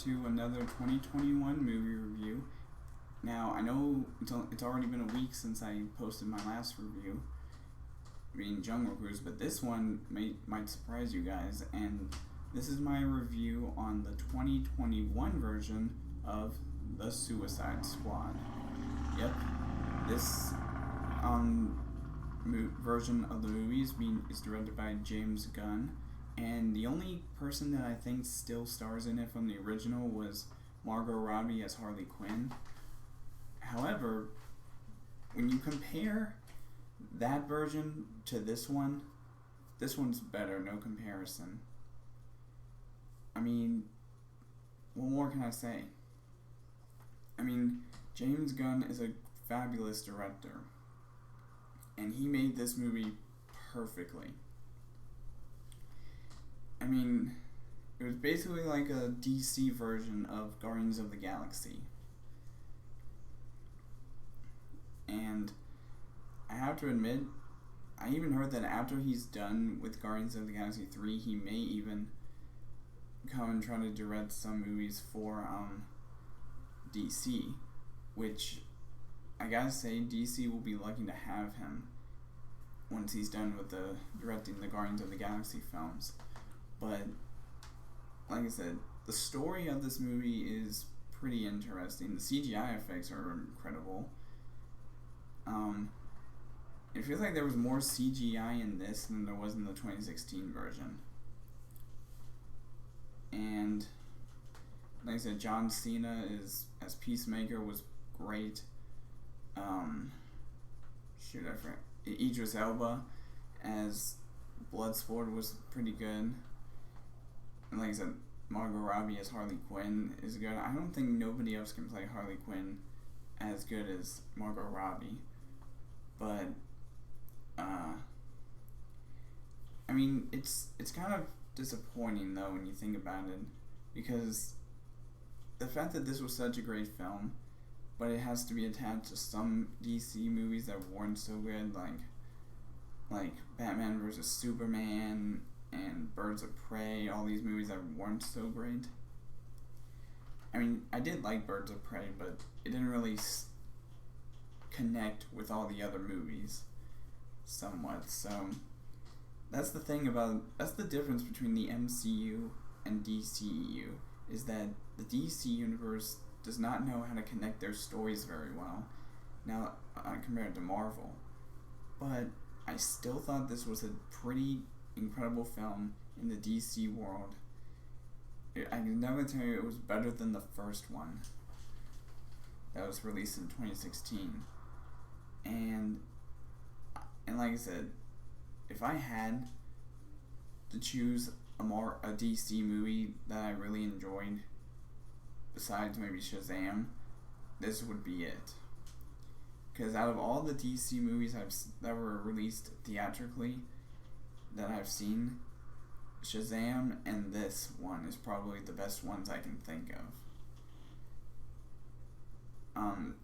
to another 2021 movie review. Now, I know it's already been a week since I posted my last review, being Jungle Cruise, but this one might surprise you guys, and this is my review on the 2021 version of The Suicide Squad. Yep, this version of the movie is directed by James Gunn, and the only person that I think still stars in it from the original was Margot Robbie as Harley Quinn. However, when you compare that version to this one's better, no comparison. I mean, what more can I say? I mean, James Gunn is a fabulous director, and he made this movie perfectly. I mean, it was basically like a DC version of Guardians of the Galaxy. And I have to admit, I even heard that after he's done with Guardians of the Galaxy 3, he may even come and try to direct some movies for DC, which I gotta say, DC will be lucky to have him once he's done with directing the Guardians of the Galaxy films. But like I said, the story of this movie is pretty interesting. The CGI effects are incredible. It feels like there was more CGI in this than there was in the 2016 version. And like I said, John Cena as Peacemaker was great. I forgot. Idris Elba as Bloodsport was pretty good. And like I said, Margot Robbie as Harley Quinn is good. I don't think nobody else can play Harley Quinn as good as Margot Robbie. But I mean, it's kind of disappointing though when you think about it, because the fact that this was such a great film, but it has to be attached to some DC movies that weren't so good, like Batman vs. Superman and Birds of Prey, all these movies that weren't so great. I mean, I did like Birds of Prey, but it didn't really connect with all the other movies somewhat. So that's the difference between the MCU and DCEU, is that the DC universe does not know how to connect their stories very well, now compared to Marvel. But I still thought this was a pretty incredible film in the DC world. I can never tell you it was better than the first one that was released in 2016. And like I said, if I had to choose a DC movie that I really enjoyed, besides maybe Shazam, this would be it. Because out of all the DC movies that were released theatrically that I've seen, Shazam and this one is probably the best ones I can think of.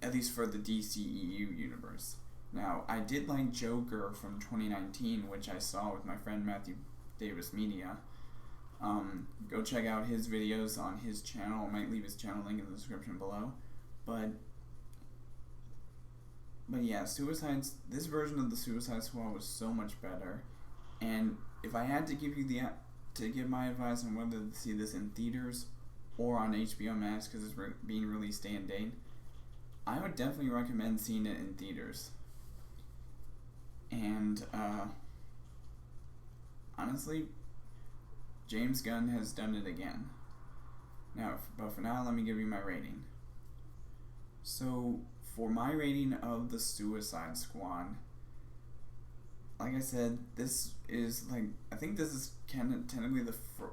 At least for the DCEU universe. Now, I did like Joker from 2019, which I saw with my friend Matthew Davis Media. Go check out his videos on his channel. I might leave his channel link in the description below. But yeah, this version of the Suicide Squad was so much better. And if I had to give my advice on whether to see this in theaters or on HBO Max, because it's being released day and date, I would definitely recommend seeing it in theaters. And honestly, James Gunn has done it again. But for now, let me give you my rating. So, for my rating of The Suicide Squad, like I said, this is I think this is technically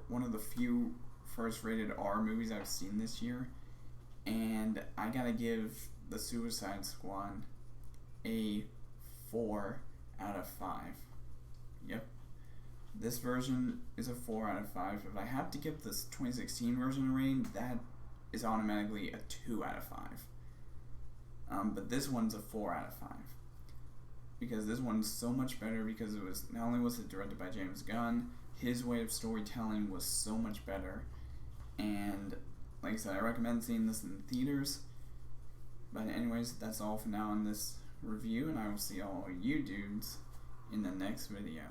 one of the few first rated R movies I've seen this year, and I gotta give The Suicide Squad a 4 out of 5. Yep. This version is a 4 out of 5. If I have to give this 2016 version a rating, that is automatically a 2 out of 5. But this one's a 4 out of 5. Because this one's so much better, because not only was it directed by James Gunn, his way of storytelling was so much better. And like I said, I recommend seeing this in the theaters. But anyways, that's all for now in this review, and I will see all you dudes in the next video.